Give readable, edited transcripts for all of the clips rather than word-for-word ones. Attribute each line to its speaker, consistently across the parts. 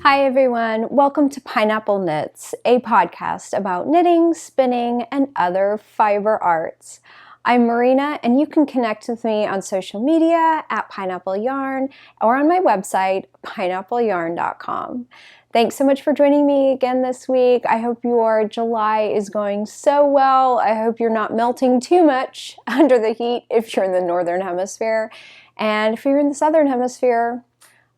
Speaker 1: Hi everyone, welcome to Pineapple Knits, a podcast about knitting, spinning, and other fiber arts. I'm Marina, and you can connect with me on social media at Pineapple Yarn or on my website, pineappleyarn.com. Thanks so much for joining me again this week. I hope your July is going so well. I hope you're not melting too much under the heat if you're in the Northern Hemisphere. And if you're in the Southern Hemisphere,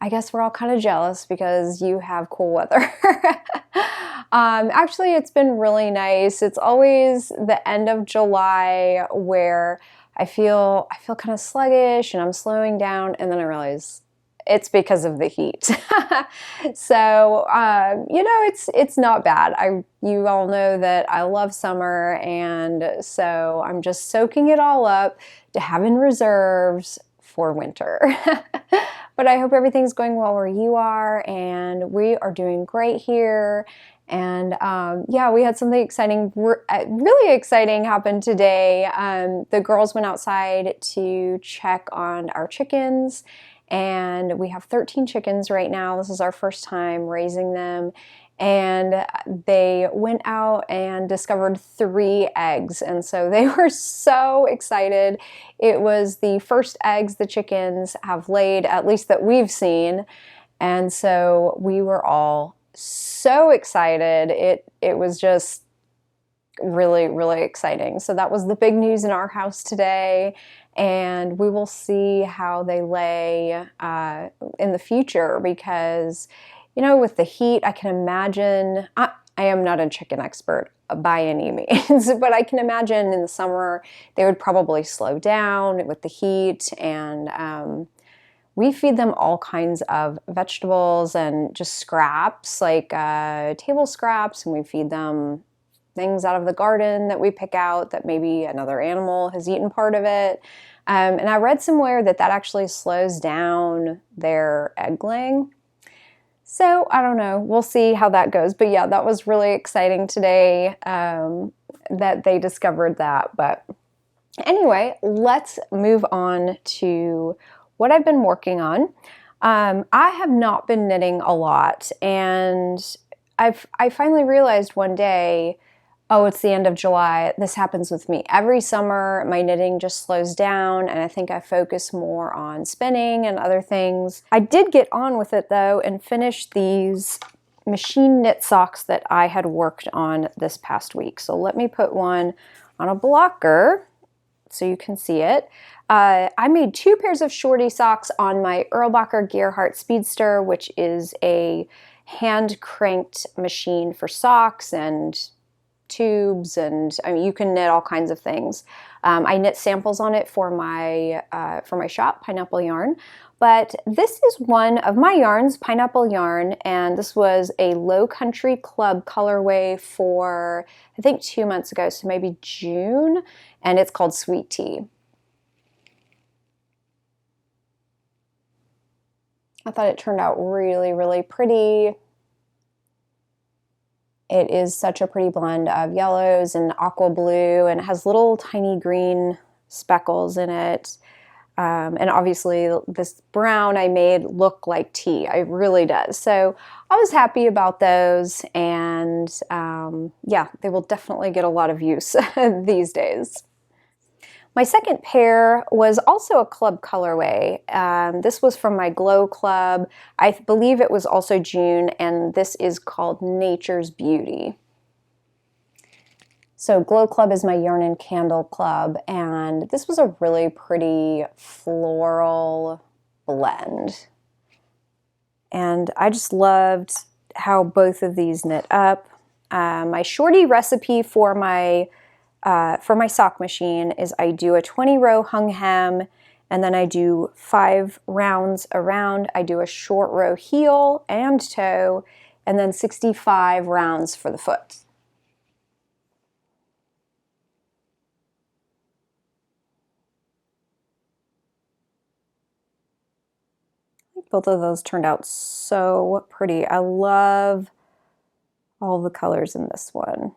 Speaker 1: I guess we're all kind of jealous because you have cool weather. Actually, it's been really nice. It's always the end of July where I feel kind of sluggish and I'm slowing down, and then I realize it's because of the heat. So, it's not bad. You all know that I love summer, and so I'm just soaking it all up to have in reserves for winter. But I hope everything's going well where you are, and we are doing great here. And we had something exciting, really exciting happen today. The girls went outside to check on our chickens, and we have 13 chickens right now. This is our first time raising them. And they went out and discovered 3 eggs, and so they were so excited. It was the first eggs the chickens have laid, at least that we've seen, and so we were all so excited. It was just really, really exciting. So that was the big news in our house today, and we will see how they lay in the future because, you know, with the heat, I can imagine, I am not a chicken expert by any means, but I can imagine in the summer they would probably slow down with the heat, and we feed them all kinds of vegetables and just scraps, like table scraps, and we feed them things out of the garden that we pick out that maybe another animal has eaten part of it. And I read somewhere that actually slows down their egg laying. So I don't know, we'll see how that goes. But yeah, that was really exciting today that they discovered that. But anyway, let's move on to what I've been working on. I have not been knitting a lot, and I finally realized one day, oh, it's the end of July. This happens with me every summer. My knitting just slows down, and I think I focus more on spinning and other things. I did get on with it though and finish these machine knit socks that I had worked on this past week. So let me put one on a blocker so you can see it. I made 2 pairs of shorty socks on my Erlbacher Gearhart Speedster, which is a hand-cranked machine for socks and tubes, and I mean, you can knit all kinds of things. I knit samples on it for my shop, Pineapple Yarn. But this is one of my yarns, Pineapple Yarn, and this was a LOWCOUNTRY Club colorway for, I think, 2 months ago, so maybe June, and it's called Sweet Tea. I thought it turned out really, really pretty. It is such a pretty blend of yellows and aqua blue, and it has little tiny green speckles in it. And obviously this brown I made look like tea. It really does. So I was happy about those, and yeah, they will definitely get a lot of use these days. My second pair was also a club colorway. This was from my Glow Club. I believe it was also June, and this is called Nature's Beauty. So Glow Club is my Yarn and Candle club, and this was a really pretty floral blend. And I just loved how both of these knit up. My shorty recipe for my sock machine is I do a 20-row hung hem, and then I do 5 rounds around. I do a short row heel and toe, and then 65 rounds for the foot. Both of those turned out so pretty. I love all the colors in this one.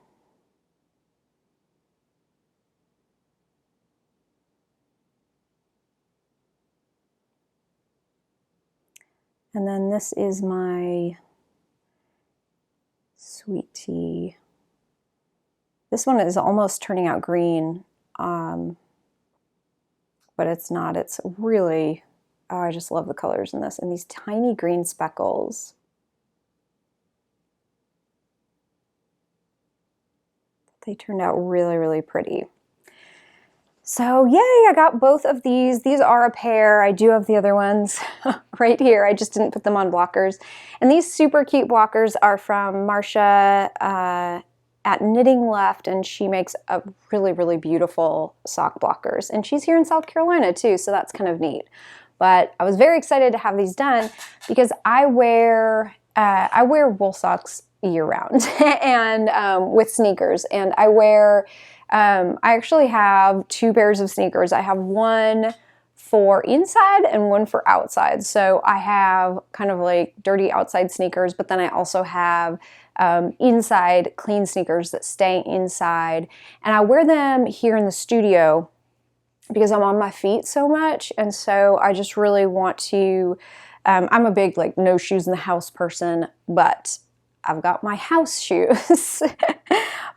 Speaker 1: And then this is my sweet tea. This one is almost turning out green, but it's not. It's really, oh, I just love the colors in this, and these tiny green speckles. They turned out really, really pretty. So yay, I got both of these. These are a pair. I do have the other ones right here. I just didn't put them on blockers. And these super cute blockers are from Marcia at Knitting Left, and she makes a really, really beautiful sock blockers. And she's here in South Carolina too, so that's kind of neat. But I was very excited to have these done because I wear wool socks year round and with sneakers, and I actually have two pairs of sneakers. I have one for inside and one for outside. So I have kind of like dirty outside sneakers, but then I also have inside clean sneakers that stay inside. And I wear them here in the studio because I'm on my feet so much. And so I just really want to, I'm a big like no shoes in the house person, but I've got my house shoes.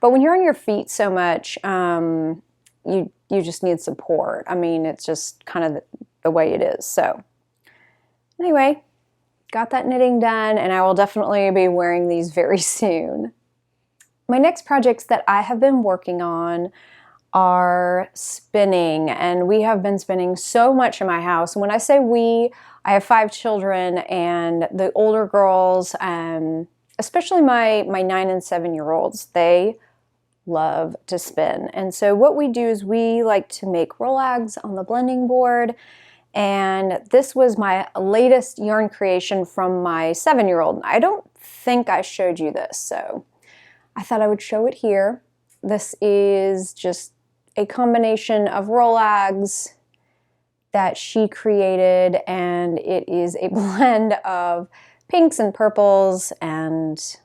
Speaker 1: But when you're on your feet so much, you just need support. I mean, it's just kind of the way it is. So anyway, got that knitting done, and I will definitely be wearing these very soon. My next projects that I have been working on are spinning, and we have been spinning so much in my house. When I say we, I have 5 children, and the older girls, especially my 9 and 7-year-olds, they love to spin. And so what we do is we like to make rollags on the blending board. And this was my latest yarn creation from my 7-year-old. I don't think I showed you this, so I thought I would show it here. This is just a combination of rollags that she created, and it is a blend of pinks and purples and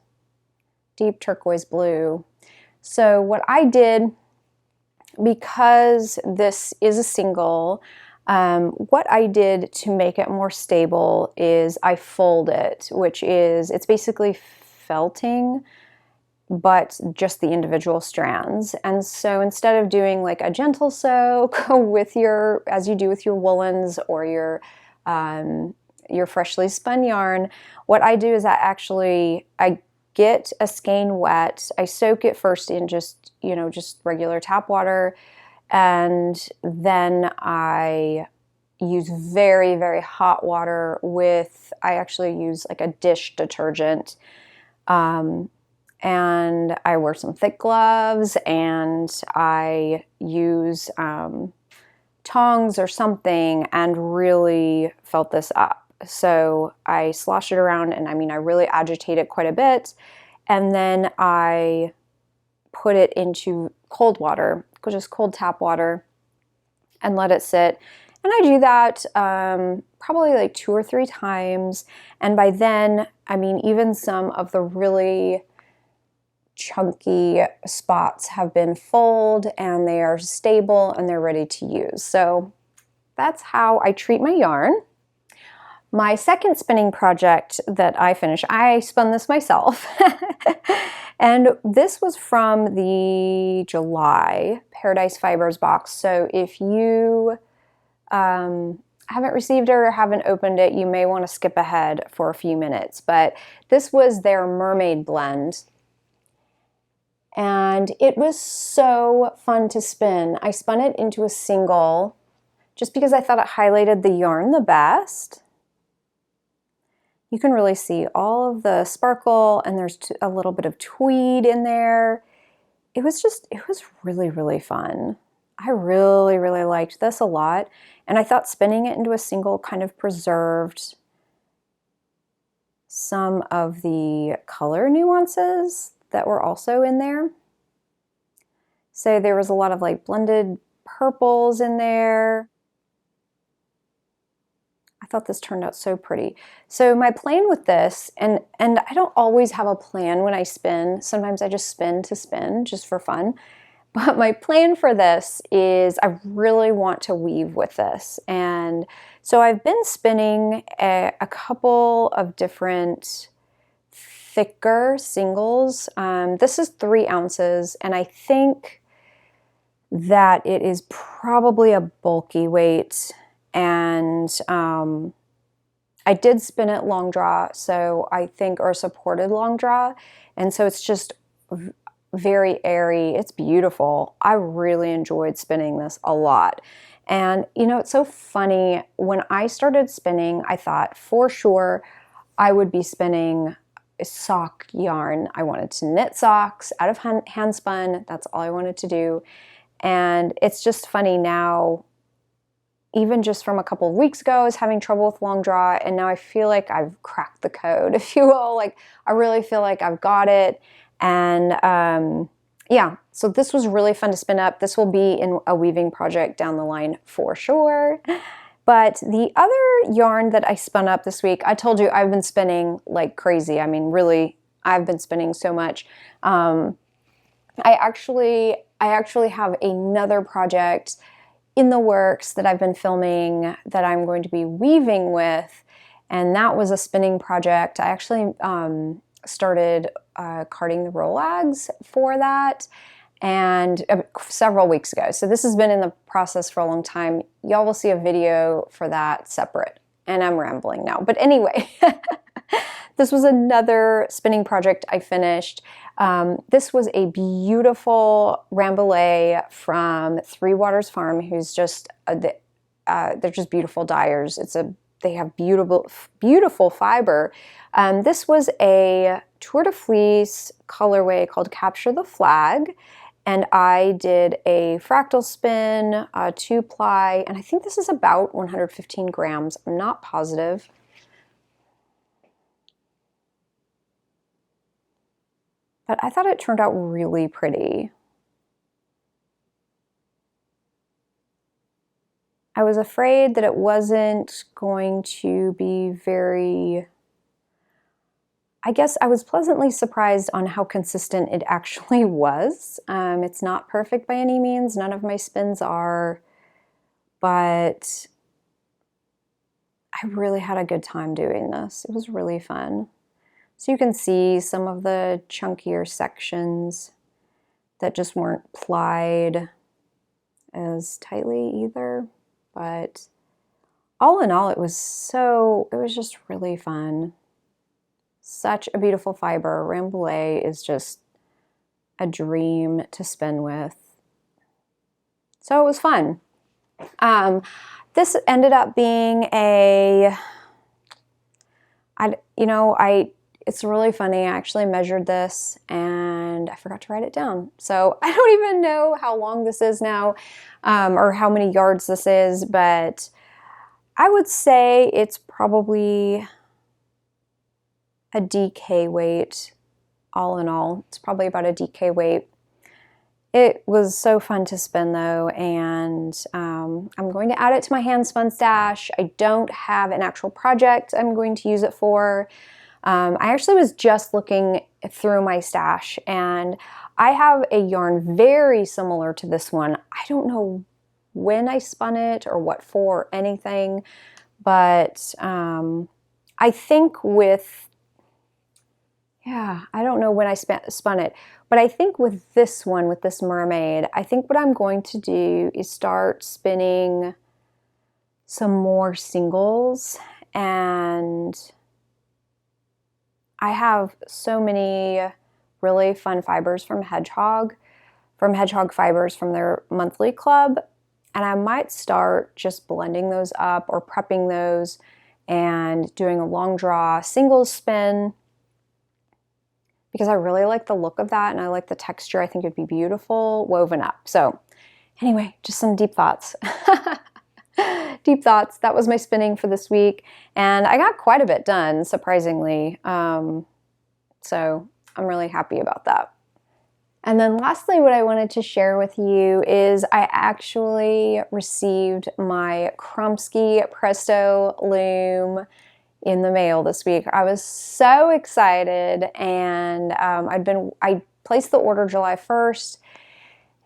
Speaker 1: deep turquoise blue. So what I did, because this is a single, what I did to make it more stable is I fold it, which is, it's basically felting, but just the individual strands. And so instead of doing like a gentle soak with your, as you do with your woolens or your freshly spun yarn, what I do is I get a skein wet. I soak it first in just regular tap water, and then I use very, very hot water with, I actually use like a dish detergent, and I wear some thick gloves, and I use tongs or something and really felt this up. So I slosh it around, and I mean, I really agitate it quite a bit, and then I put it into cold water, just cold tap water, and let it sit. And I do that probably like 2 or 3 times, and by then, I mean, even some of the really chunky spots have been fulled, and they are stable, and they're ready to use. So that's how I treat my yarn. My second spinning project that I finished, I spun this myself, and this was from the July Paradise Fibers box. So if you haven't received it or haven't opened it, you may want to skip ahead for a few minutes. But this was their Mermaid Blend, and it was so fun to spin. I spun it into a single just because I thought it highlighted the yarn the best. You can really see all of the sparkle, and there's a little bit of tweed in there. It was really, really fun. I really, really liked this a lot, and I thought spinning it into a single kind of preserved some of the color nuances that were also in there. So there was a lot of like blended purples in there. I thought this turned out so pretty. So my plan with this, and I don't always have a plan when I spin. Sometimes I just spin to spin just for fun. But my plan for this is I really want to weave with this. And so I've been spinning a couple of different thicker singles. This is 3 ounces, and I think that it is probably a bulky weight, and I did spin it long draw, so I think, or supported long draw, and so it's just very airy. It's beautiful. I really enjoyed spinning this a lot. And you know, it's so funny, when I started spinning, I thought for sure I would be spinning sock yarn. I wanted to knit socks out of hand spun. That's all I wanted to do. And it's just funny now, even just from a couple of weeks ago, I was having trouble with long draw, and now I feel like I've cracked the code, if you will. Like, I really feel like I've got it. And yeah, so this was really fun to spin up. This will be in a weaving project down the line for sure. But the other yarn that I spun up this week, I told you I've been spinning like crazy. I mean, really, I've been spinning so much. I actually have another project in the works that I've been filming that I'm going to be weaving with, and that was a spinning project. I actually started carding the rollags for that, and several weeks ago. So this has been in the process for a long time. Y'all will see a video for that separate, and I'm rambling now. But anyway, this was another spinning project I finished. This was a beautiful Rambouillet from Three Waters Farm, who's just, they're just beautiful dyers. They have beautiful fiber. This was a Tour de Fleece colorway called Capture the Flag, and I did a fractal spin, a 2-ply, and I think this is about 115 grams. I'm not positive. But I thought it turned out really pretty. I was afraid that it wasn't going to be very... I guess I was pleasantly surprised on how consistent it actually was. It's not perfect by any means. None of my spins are. But I really had a good time doing this. It was really fun. So you can see some of the chunkier sections that just weren't plied as tightly either. But all in all, it was just really fun. Such a beautiful fiber. Rambouillet is just a dream to spin with. So it was fun. This ended up being it's really funny. I actually measured this and I forgot to write it down. So I don't even know how long this is now, or how many yards this is, but I would say it's probably a DK weight. All in all, it's probably about a DK weight. It was so fun to spin though, and I'm going to add it to my hand spun stash. I don't have an actual project I'm going to use it for. I actually was just looking through my stash, and I have a yarn very similar to this one. I don't know when I spun it or what for or anything, but I think I don't know when I spun it, but I think with this one, with this mermaid, I think what I'm going to do is start spinning some more singles. And I have so many really fun fibers from Hedgehog Fibers from their monthly club, and I might start just blending those up or prepping those and doing a long draw singles spin, because I really like the look of that and I like the texture. I think it'd be beautiful woven up. So anyway, just some deep thoughts. Deep thoughts. That was my spinning for this week, and I got quite a bit done, surprisingly. So I'm really happy about that. And then lastly, what I wanted to share with you is I actually received my Kromsky Presto loom in the mail this week. I was so excited, and I placed the order July 1st,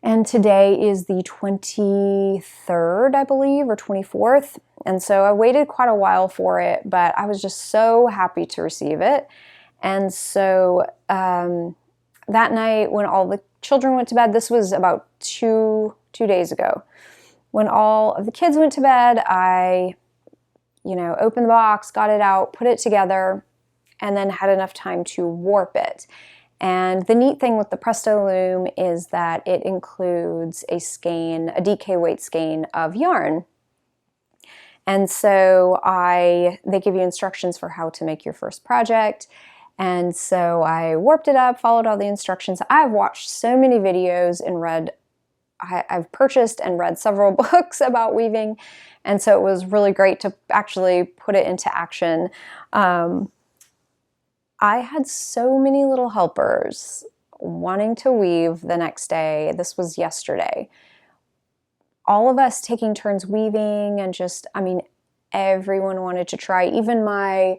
Speaker 1: and today is the 23rd, I believe, or 24th. And so I waited quite a while for it, but I was just so happy to receive it. And so that night when all the children went to bed, this was about two days ago, when all of the kids went to bed, I, opened the box, got it out, put it together, and then had enough time to warp it. And the neat thing with the Presto loom is that it includes a skein, a DK weight skein of yarn. And so they give you instructions for how to make your first project. And so I warped it up, followed all the instructions. I've watched so many videos and I've purchased and read several books about weaving. And so it was really great to actually put it into action. I had so many little helpers wanting to weave the next day. This was yesterday. All of us taking turns weaving and everyone wanted to try, even my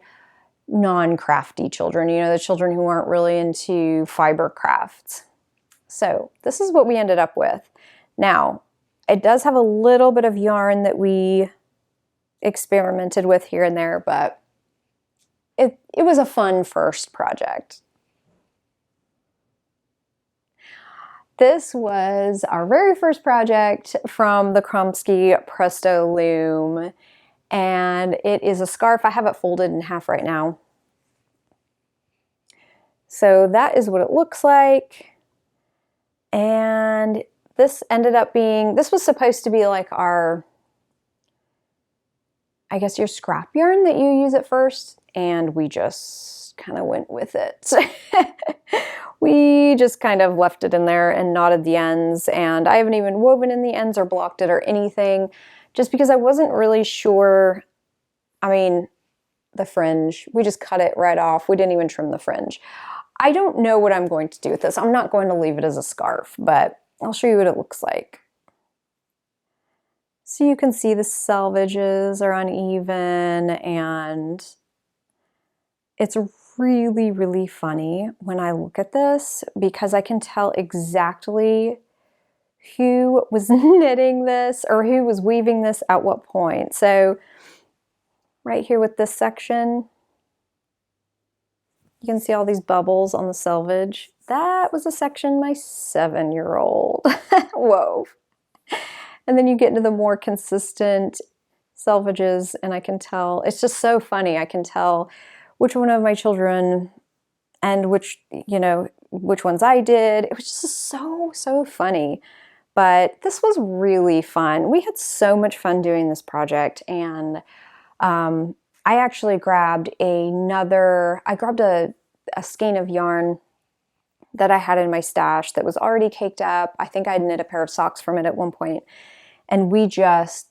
Speaker 1: non-crafty children, the children who aren't really into fiber crafts. So this is what we ended up with. Now, it does have a little bit of yarn that we experimented with here and there, but it was a fun first project. This was our very first project from the Kromsky Presto loom, and it is a scarf. I have it folded in half right now. So that is what it looks like. And this ended up this was supposed to be like your scrap yarn that you use at first, and we just kind of went with it. We just kind of left it in there and knotted the ends, and I haven't even woven in the ends or blocked it or anything, just because I wasn't really sure. The fringe, we just cut it right off. We didn't even trim the fringe. I don't know what I'm going to do with this. I'm not going to leave it as a scarf, but I'll show you what it looks like. So you can see the selvages are uneven, and it's really, really funny when I look at this because I can tell exactly who was knitting this or who was weaving this at what point. So right here with this section, you can see all these bubbles on the selvage. That was a section my 7-year-old wove. And then you get into the more consistent selvages, and I can tell, it's just so funny. I can tell which one of my children and which ones I did. It was just so funny. But this was really fun. We had so much fun doing this project, and I actually grabbed a skein of yarn that I had in my stash that was already caked up. I think I'd knit a pair of socks from it at one point. And we just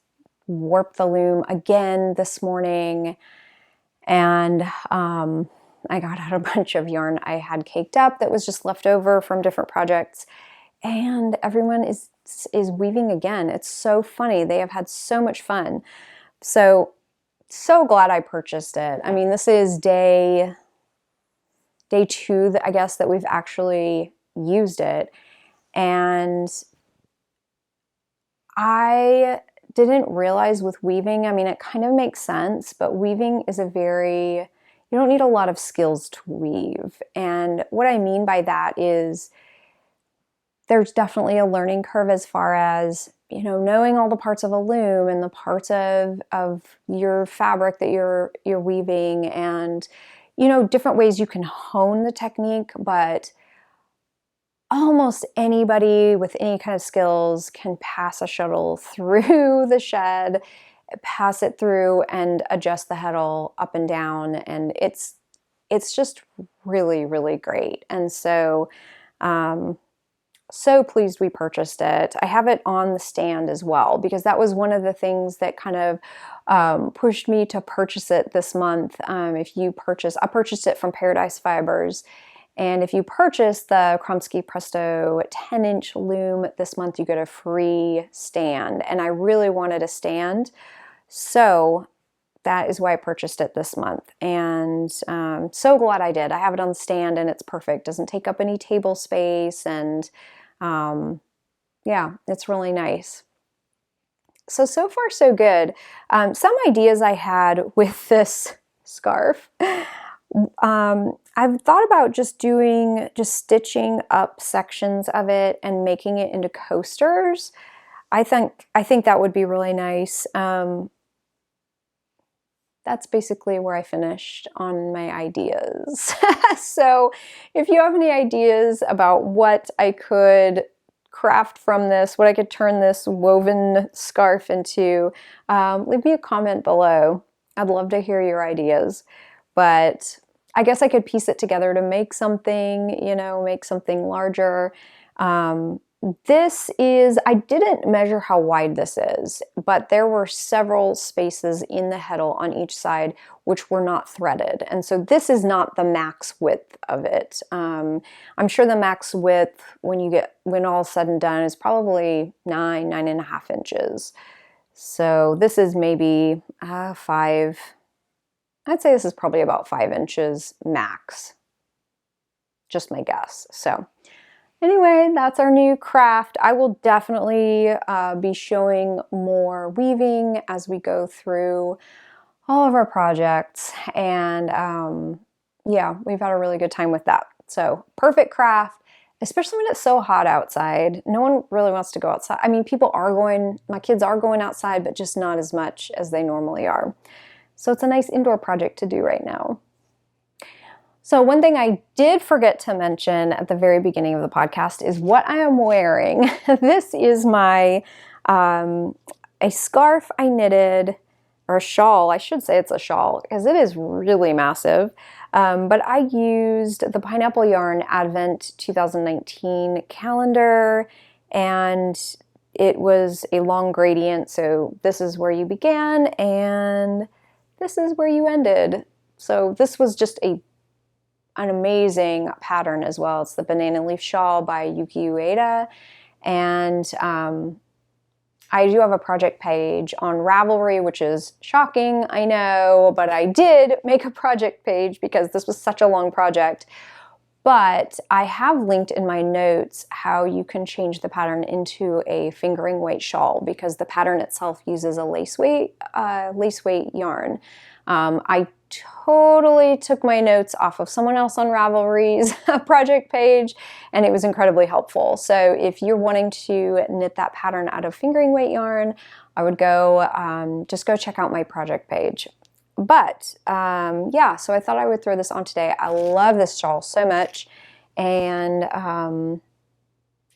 Speaker 1: warped the loom again this morning. And I got out a bunch of yarn I had caked up that was just left over from different projects. And everyone is weaving again. It's so funny. They have had so much fun. So glad I purchased it. This is day 2, I guess, that we've actually used it. And I didn't realize with weaving, it kind of makes sense, but weaving is you don't need a lot of skills to weave. And what I mean by that is there's definitely a learning curve as far as, knowing all the parts of a loom and the parts of your fabric that you're weaving, and, different ways you can hone the technique, but almost anybody with any kind of skills can pass a shuttle through the shed, pass it through, and adjust the heddle up and down, and it's just really, really great. And so pleased we purchased it. I have it on the stand as well, because that was one of the things that kind of pushed me to purchase it this month. I purchased it from Paradise Fibers. And if you purchase the Kromsky Presto 10-inch loom this month, you get a free stand. And I really wanted a stand, so that is why I purchased it this month. And so glad I did. I have it on the stand, and it's perfect. Doesn't take up any table space, and yeah, it's really nice. So far so good. Some ideas I had with this scarf I've thought about just stitching up sections of it and making it into coasters. I think that would be really nice. That's basically where I finished on my ideas. So if you have any ideas about what I could craft from this, what I could turn this woven scarf into, leave me a comment below. I'd love to hear your ideas. But I guess I could piece it together to make something, you know, make something larger. I didn't measure how wide this is, but there were several spaces in the heddle on each side which were not threaded. And so this is not the max width of it. I'm sure the max width when all said and done is probably 9.5 inches. So this is maybe 5. I'd say this is probably about 5 inches max. Just my guess. So anyway, that's our new craft. I will definitely be showing more weaving as we go through all of our projects. And yeah, we've had a really good time with that. So perfect craft, especially when it's so hot outside. No one really wants to go outside. I mean, my kids are going outside, but just not as much as they normally are. So it's a nice indoor project to do right now. So one thing I did forget to mention at the very beginning of the podcast is what I am wearing. This is my a scarf I knitted, or a shawl. I should say it's a shawl because it is really massive. But I used the Pineapple Yarn Advent 2019 calendar, and it was a long gradient. So this is where you began and this is where you ended. So this was just an amazing pattern as well. It's the Banana Leaf Shawl by Yuki Ueda. And I do have a project page on Ravelry, which is shocking, I know, but I did make a project page because this was such a long project. But I have linked in my notes how you can change the pattern into a fingering weight shawl because the pattern itself uses a lace weight yarn. I totally took my notes off of someone else on Ravelry's project page, and it was incredibly helpful. So if you're wanting to knit that pattern out of fingering weight yarn, I would just go check out my project page. But yeah, so I thought I would throw this on today. I love this shawl so much, and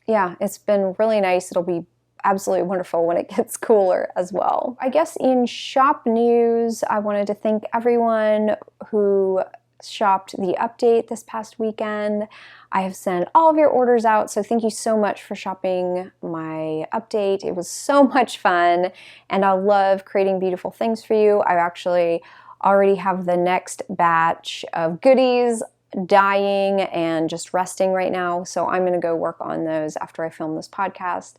Speaker 1: yeah, it's been really nice. It'll be absolutely wonderful when it gets cooler as well. I guess in shop news, I wanted to thank everyone who shopped the update this past weekend. I have sent all of your orders out, so thank you so much for shopping my update. It was so much fun, and I love creating beautiful things for you. I actually already have the next batch of goodies dyeing and just resting right now, so I'm going to go work on those after I film this podcast.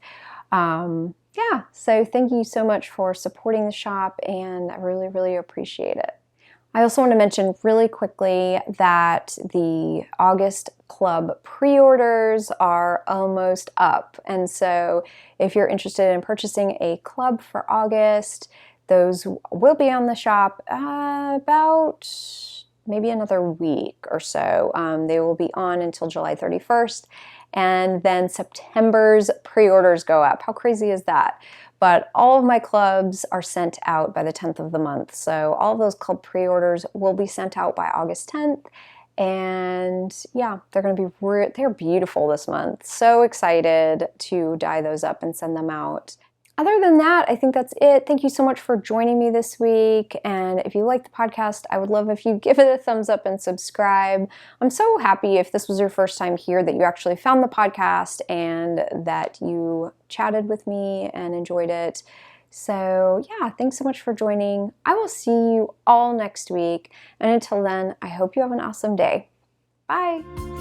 Speaker 1: Yeah, so thank you so much for supporting the shop, and I really, really appreciate it. I also want to mention really quickly that the August Club pre-orders are almost up. And so if you're interested in purchasing a club for August, those will be on the shop about maybe another week or so. They will be on until July 31st. And then September's pre-orders go up. How crazy is that? But all of my clubs are sent out by the 10th of the month. So all of those club pre-orders will be sent out by August 10th. And yeah, they're beautiful this month. So excited to dye those up and send them out. Other than that, I think that's it. Thank you so much for joining me this week. And if you like the podcast, I would love if you give it a thumbs up and subscribe. I'm so happy if this was your first time here that you actually found the podcast and that you chatted with me and enjoyed it. So yeah, thanks so much for joining. I will see you all next week. And until then, I hope you have an awesome day. Bye.